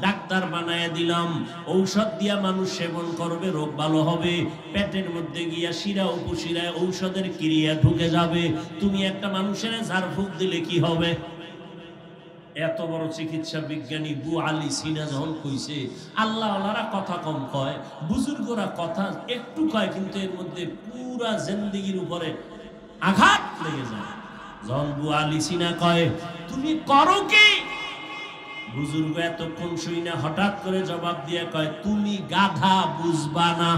ডাক্তার বানায় দিলাম। ঔষধ দিয়া মানুষ সেবন করবে, রোগ ভালো হবে, পেটের মধ্যে গিয়া শিরা উপশিরায় ঔষধের ক্রিয়া ঢুকে যাবে। তুমি একটা মানুষের ঝাড়ফুঁক দিলে কি হবে? এত বড় চিকিৎসা বিজ্ঞানী আবু আলী সিনা যখন কইছে, আল্লাহওয়ালারা কথা কম কয়, বুজুর্গরা কথা একটু কয়, কিন্তু এর মধ্যে পুরা জিন্দেগির উপরে আঘাত লেগে যায়। যখন আবু আলী সিনা কয় তুমি করো কি, বুজুর্গ এতক্ষণ শুই না, হঠাৎ করে জবাব দিয়ে কয় তুমি গাধা, বুঝবা না।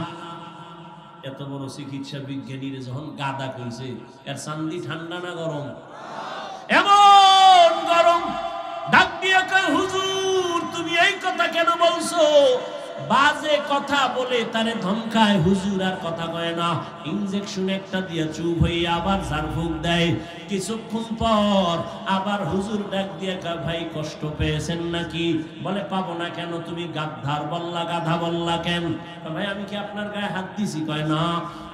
এত বড় চিকিৎসা বিজ্ঞানীর যখন গাধা কইছে, এর চান্দি ঠান্ডা না গরম? এমন গরম। ডাক দিয়ে কয় হুজুর তুমি এই কথা কেন বলছো? বাজে কথা বলে তারে ধমকায়, হুজুর আর কথা কয় না, ইনজেকশন একটা দিয়া চুপ হয়ে আবার ঝাড়ফুঁক দেয়। কিছুক্ষণ পর আবার হুজুর ডাক দিয়া কয়, ভাই কষ্ট পেয়েছেন নাকি? বলে পাবো না কেন, তুমি গাধার বললা, গাধা বললা কেন? ভাই আমি কি আপনার গায়ে হাত দিছি? কয় না।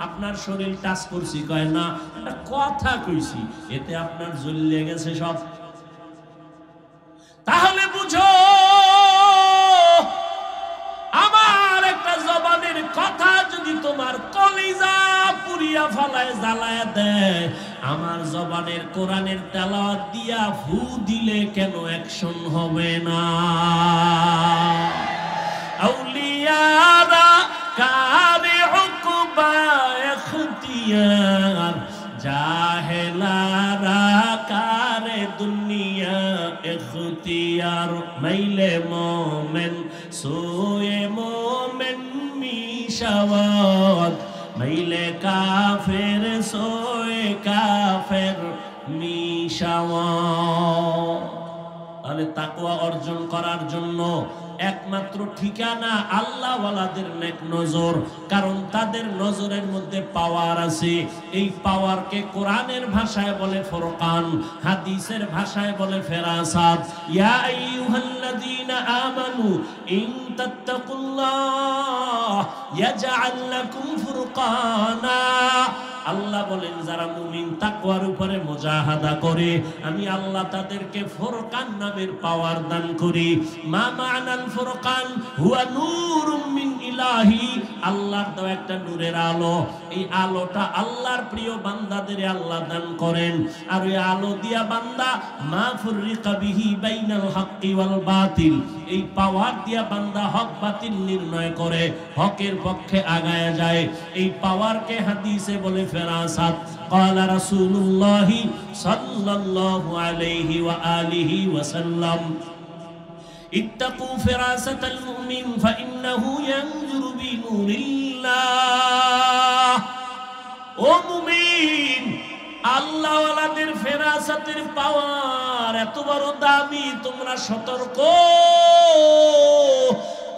আপনার শরীর টাচ করছি? কয় না। একটা কথা কইছি, এতে আপনার জ্বলিয়ে গেছে সব। তাহলে বুঝো, আমার একটা জবানের কথা যদি তোমার কলিজা পুরিয়া ফালায়, জ্বালায় দেয়, আমার জবানের কোরআনের তেলাওয়াত দিয়া ফু দিলে কেন অ্যাকশন হবে না? আউলিয়ারা কারে উকবা ইখতিয়ার, জাহেলারা কারে দুনিয়া ইখতিয়ার। মাইলে মোমেন সোয়ে মোমেন মিশাওয়াত, মাইলে কাফের সোয়ে কাফের মিশাওয়াত। তাহলে তাকওয়া অর্জন করার জন্য একমাত্র ঠিকানা আল্লাহ ওয়ালাদের নেক নজর, কারণ তাদের নজরের মধ্যে পাওয়ার আছে। এই পাওয়ারকে কোরআনের ভাষায় বলে ফুরকান, হাদিসের ভাষায় বলে ফেরাসাত। ইয়া আইয়ুহাল্লাযীনা আমানু ইন তাত্তাকুল্লাহ ইয়াজআল লাকুম ফুরকানা। আল্লাহ বলেন যারা মুমিন তাকওয়ার উপরে মুজাহাদা করে, আমি আল্লাহ তাদেরকে ফুরকান নামের পাওয়ার দান করি। মা মা'নাল ফুরকান হুয়া নূরুম মিন ইলাহি, আল্লাহর দেওয়া একটা নূরের আলো। এই আলোটা আল্লাহর প্রিয় বান্দাদের আল্লাহ দান করেন। আর ওই আলো দিয়া বান্দা মা ফুররিকা বিহি বাইনাল হাক্কি ওয়াল বাতিল, এই পাওয়ার দিয়া বান্দা হক বাতিল নির্ণয় করে, হকের পক্ষে আগায় যায়। এই পাওয়ারকে হাদিসে বলে ফেরাসাত। قال رسول الله صلى الله عليه وآله وسلم اتقوا فراسة المؤمن فإنه ينظر بنور الله। ও মুমিন, আল্লাহ ওয়ালাদের ফেরাসাতের পাওয়ার এত বড় দামি, তোমরা সতর্ক।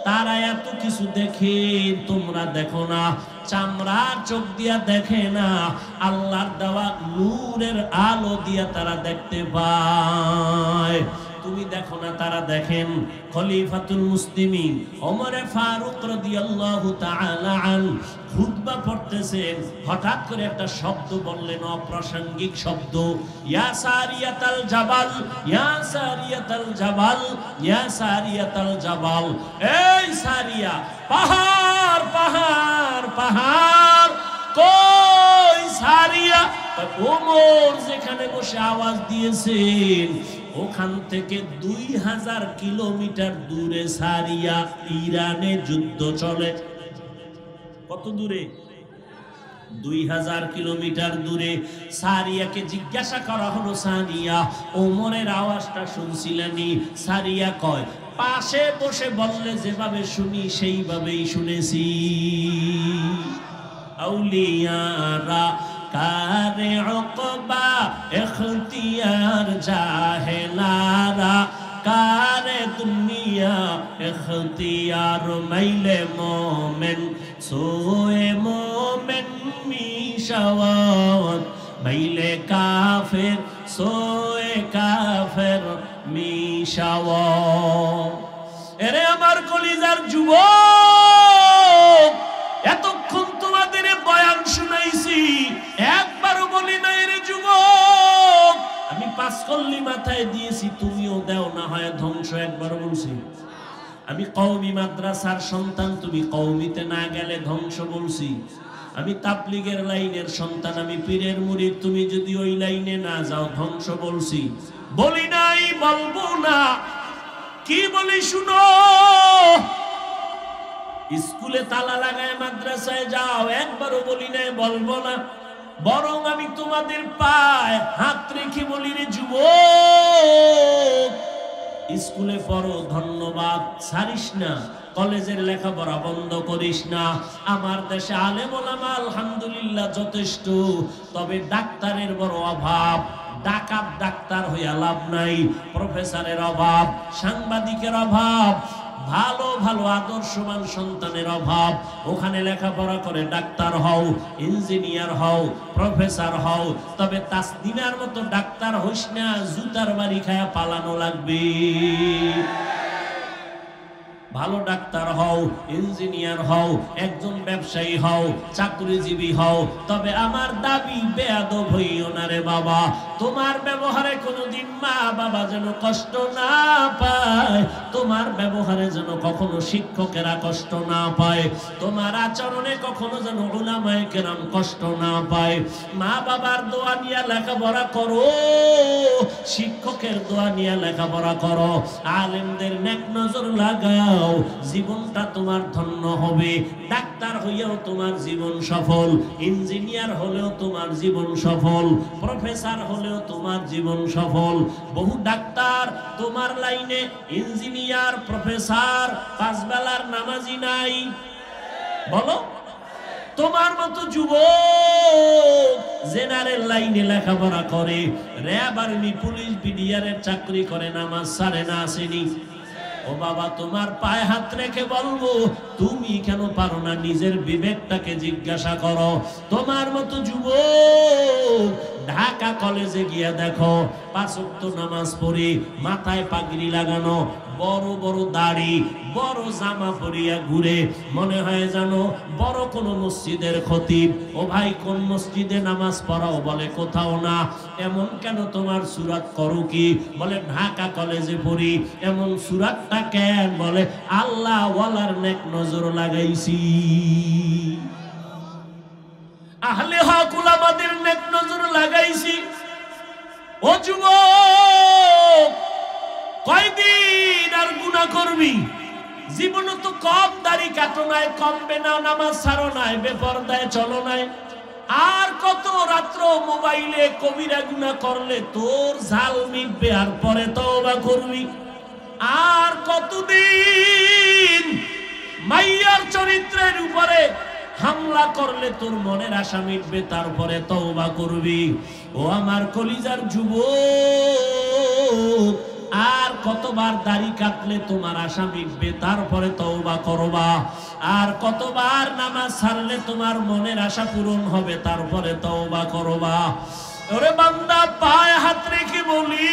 তারা এত কিছু দেখে, তোমরা দেখো না। চামড়ার চোখ দিয়া দেখে না, আল্লাহর দেওয়া নূরের আলো দিয়া তারা দেখতে পায়। তুমি দেখো না, তারা দেখেন। খলিফাতুল মুসলিমিন ওমরে ফারুক রাদিয়াল্লাহু তাআলা আনহু খুতবা পড়তেছেন, হঠাৎ করে একটা শব্দ বললেন, অপ্রাসঙ্গিক শব্দ। ইয়া সারিয়াতাল জাবাল, ইয়া সারিয়াতাল জাবাল, ইয়া সারিয়াতাল জাবাল। এই সারিয়া, পাহাড় পাহাড় পাহাড়। কই সারিয়া? ওমর যেখানে বসে আওয়াজ দিয়েছেন ওখান থেকে 2000 কিলোমিটার দূরে সারিয়া। ইরানে যুদ্ধ চলে। কত দূরে? 2000 কিলোমিটার দূরে। সারিয়াকে জিজ্ঞাসা করা হলো, সারিয়া ওমরের আওয়াজটা শুনছিলেনি? সারিয়া কয়, পাশে বসে বললে যেভাবে শুনি সেইভাবেই শুনেছি। আউলিয়ারা কারে উকবা ইখতিয়ার, জাহেলারা কারে দুনিয়া ইখতিয়ার। মাইলে মোমেন সোয়ে মোমেন মিশাওয়াত, মাইলে কাফের সোয়ে কাফের মিশাওয়াত। এরে আমার কলিজার যুবক, এতক্ষণ তোমাদের বয়ান শুনাইছি, একবারও বলি নাই রে যুবক আমি 5 কল্লি মাথায় দিয়েছি, তুমিও দাও না হয় ধ্বংস। একবারও বলছি? আমি কওমি মাদ্রাসার সন্তান, তুমি কওমিতে না গেলে ধ্বংস বলছি? আমি তাবলীগের লাইনের সন্তান, আমি পীরের মুরিদ, তুমি যদি ওই লাইনে না যাও ধ্বংস বলছি? বলি নাই, বলবো না। কি বলি শুনো, স্কুলে তালা লাগায় মাদ্রাসায় যাও, একবারও বলি নাই, বলবো না। বরং আমি তোমাদের পায়ে হাত রেখে বলি, রে যুবক স্কুলে পড়ো, ধন্যবাদ, ছাড়িস না। কলেজের লেখাপড়া বন্ধ করিস না। আমার দেশে আলেম ওলামা আলহামদুলিল্লাহ যথেষ্ট, তবে ডাক্তারের বড় অভাব। ডাকাত ডাক্তার হইয়া লাভ নাই, প্রফেসরের অভাব, সাংবাদিকের অভাব, ভালো ভালো আদর্শবান সন্তানের অভাব। ওখানে লেখাপড়া করে ডাক্তার হও, ইঞ্জিনিয়ার হও, প্রফেসর হও, তবে তাসনিমার মতো ডাক্তার হইস না, জুতার বাড়ি খায়া পালানো লাগবে। ভালো ডাক্তার হও, ইঞ্জিনিয়ার হও, একজন ব্যবসায়ী হও, চাকরিজীবী হও, তবে আমার দাবি বেয়াদব হইও না রে বাবা। তোমার ব্যবহারে কোনোদিন মা বাবা যেন কষ্ট না পায়, তোমার ব্যবহারে যেন কখনো শিক্ষকেরা কষ্ট না পায়, তোমার আচরণে কখনো যেন উলামায়ে কেরাম কষ্ট না পায়। মা বাবার দোয়া নিয়ে লেখাপড়া করো, শিক্ষকের দোয়া নিয়ে লেখাপড়া করো, আলেমদের নেক নজর লাগাও, জীবনটা তোমার ধন্য হবে। ডাক্তার হইয়াও তোমার জীবন সফল, ইঞ্জিনিয়ার হলেও তোমার জীবন সফল, প্রফেসর হলেও তোমার জীবন সফল। বহু ডাক্তার তোমার লাইনে, ইঞ্জিনিয়ার, প্রফেসর, পাঁচ বেলার নামাজি নাই, বলো। তোমার মতো যুবক জেনারেল লাইনে লেখাপড়া করে, র্যাব আর্মি পুলিশ বিডিআরের চাকরি করে, নামাজ ছাড়ে না, আসেনি? ও বাবা, তোমার পায়ে হাত রেখে বলবো, তুমি কেন পারো না? নিজের বিবেকটাকে জিজ্ঞাসা করো। তোমার মতো যুবক ঢাকা কলেজে গিয়া দেখো, 5 ওয়াক্ত নামাজ পড়ে, মাথায় পাগড়ি লাগানো, বড় বড় দাড়ি, বড় জামা পরিয়া ঘুরে, মনে হয় জানো বড় কোন মসজিদের খতিব। ও ভাই, কোন মসজিদে নামাজ পড়াও? বলে কোথাও না। এমন কেন তোমার সুরাত করো কি? বলে ঢাকা কলেজে পড়ি। এমন সুরাতটা কেন? বলে আল্লাহ ওয়ালার নেক নজর লাগাইছি, আহলে হক উলামাদের নেক নজর লাগাইছি। ও যুবক, কয়দিন আর গুনাহ করবি? জীবনে তো কম দাড়ি কাটো নাই, কমবে না, নামাজ ছাড়ো নাই, বেপরদায় চলো নাই, আর কত রাত্র মোবাইলে কবিরা গুনাহ করলে তোর ঝাল মিটবে, আর পরে তওবা করবি। আর কতদিন মাইয়ার চরিত্রের উপরে হামলা করলে তোর মনের আশা মিটবে, তারপরে তওবা করবি। ও আমার কলিজার যুবক, আর কতবার দাড়ি কাটলে তোমার আশা মিটবে, তারপরে তওবা করবা? আর কতবার নামাজ ছাড়লে তোমার মনের আশা পূরণ হবে, তারপরে তওবা করবা? ওরে বান্দা, পায়ে হাত রেখে বলি,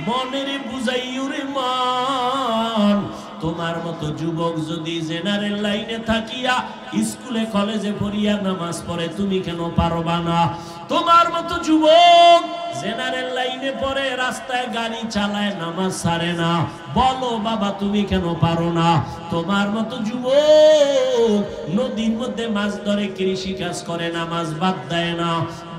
মনের বুঝাইও রে মান। তোমার মতো যুবক যদি জেনারেল লাইনে থাকিয়া স্কুলে কলেজে পড়িয়া নামাজ পড়ে, তুমি কেন পারবা না? তোমার মতো যুবক জেনারেল লাইনে পড়ে, রাস্তায় গাড়ি চালায়, নামাজ ছাড়ে না, বলো বাবা তুমি কেন পারো না? তোমার মতো যুবক নদীর মধ্যে মাছ ধরে, কৃষি কাজ করে, নামাজ বাদ দেয় না,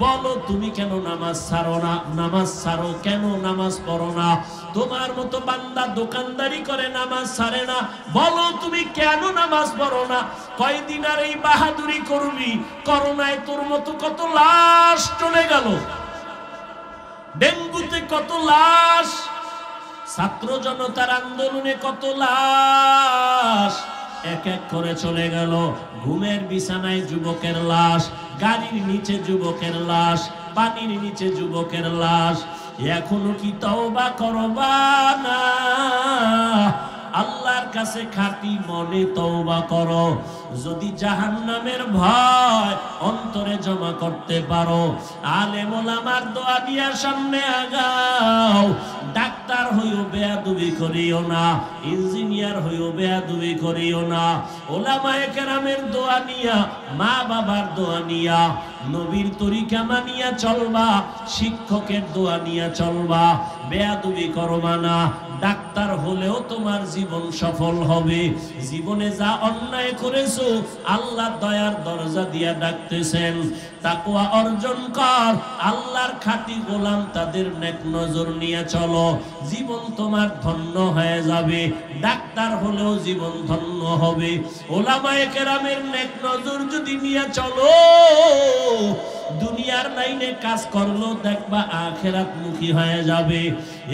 বলো তুমি কেন নামাজ ছাড়ো না? নামাজ ছাড়ো কেন? নামাজ পড়ো না? তোমার মতো বান্দা দোকানদারি করে, নামাজ ছাড়ে না, বলো তুমি কেন নামাজ পড়ো না? কয়দিন আর এই বাহাদুরি করবি? করোনায় তোর মতো কত লাশ চলে গেল, ডেঙ্গুতে কত লাশ, ছাত্র জনতার আন্দোলনে কত লাশ এক এক করে চলে গেল। ঘুমের বিছানায় যুবকের লাশ, গাড়ির নিচে যুবকের লাশ, পানির নিচে যুবকের লাশ। এখনো কি তওবা করবা না? আল্লাহর কাছে খাঁটি মনে তওবা করো। যদি জাহান্নামের ভয় অন্তরে জমা করতে পারো, আলেম ওলামার দোয়া নিয়ে সামনে আগাও। ডাক্তার হইও বেয়াদবি করিও না, ইঞ্জিনিয়ার হইও বেয়াদবি করিও না। ওলামায়ে কেরামের দোয়া নিয়া, মা বাবার দোয়া নিয়া, নবীর তরিকা মানিয়া চলবা, শিক্ষকের দোয়া নিয়া চলবা, বেয়াদবি করবা না। ডাক্তার হলেও তোমার জীবন সফল হবে। জীবনে যা অন্যায় করেছো, আল্লাহ দয়ার দরজা দিয়া ডাকতেছেন, তাকওয়া অর্জন কর, আল্লাহর খাঁটি গোলাম, তাদের নেক নজর নিয়ে চলো, জীবন তোমার ধন্য হয়ে যাবে। ডাক্তার হলেও জীবন ধন্য হবে। ওলামায়ে কেরামের নেক নজর যদি নিয়ে চলো, দুনিয়ার লাইনে কাজ করলো দেখবা আখিরাত মুখী হয়ে যাবে।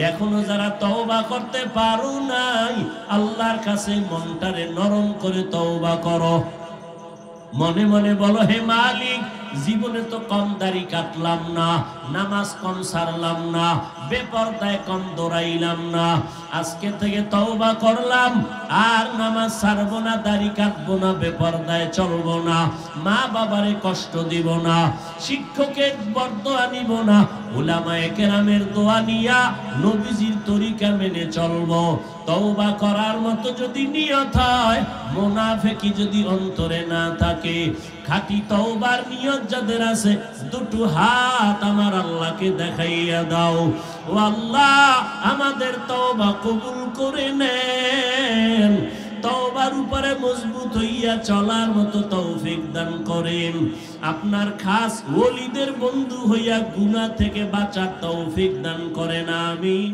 এখনো যারা তওবা করতে পারো নাই, আল্লাহর কাছে মনটারে নরম করে তওবা করো। মনে মনে বলো, হে মালিক, জীবনে তো কম দাড়ি কাটলাম না, নামাজ কম সারলাম না, বেপরদায় কম দৌড়াইলাম না, আজকে থেকে তওবা করলাম, আর নামাজ ছাড়বো না, দাড়ি কাটবো না, বেপরদায় চলবো না, মা বাবারে কষ্ট দিব না, শিক্ষকের বরদোয়া নিব না, উলামায়ে কেরামের দোয়া নিয়া নবীজির তরিকা মেনে চলবো। তওবা করার মতো যদি নিয়ত হয়, মুনাফিকি যদি অন্তরে না থাকে, খাঁটি তওবার নিয়ত যাদের আছে, দুটো হাত আমার আল্লাহকে দেখাইয়া দাও। ও আল্লাহ, আমাদের তওবা কবুল করে নেন, তওবার উপরে মজবুত হইয়া চলার মতো তৌফিক দান করেন, আপনার খাস ওলিদের বন্ধু হইয়া গুনাহ থেকে বাঁচার তৌফিক দান করেন, আমিন।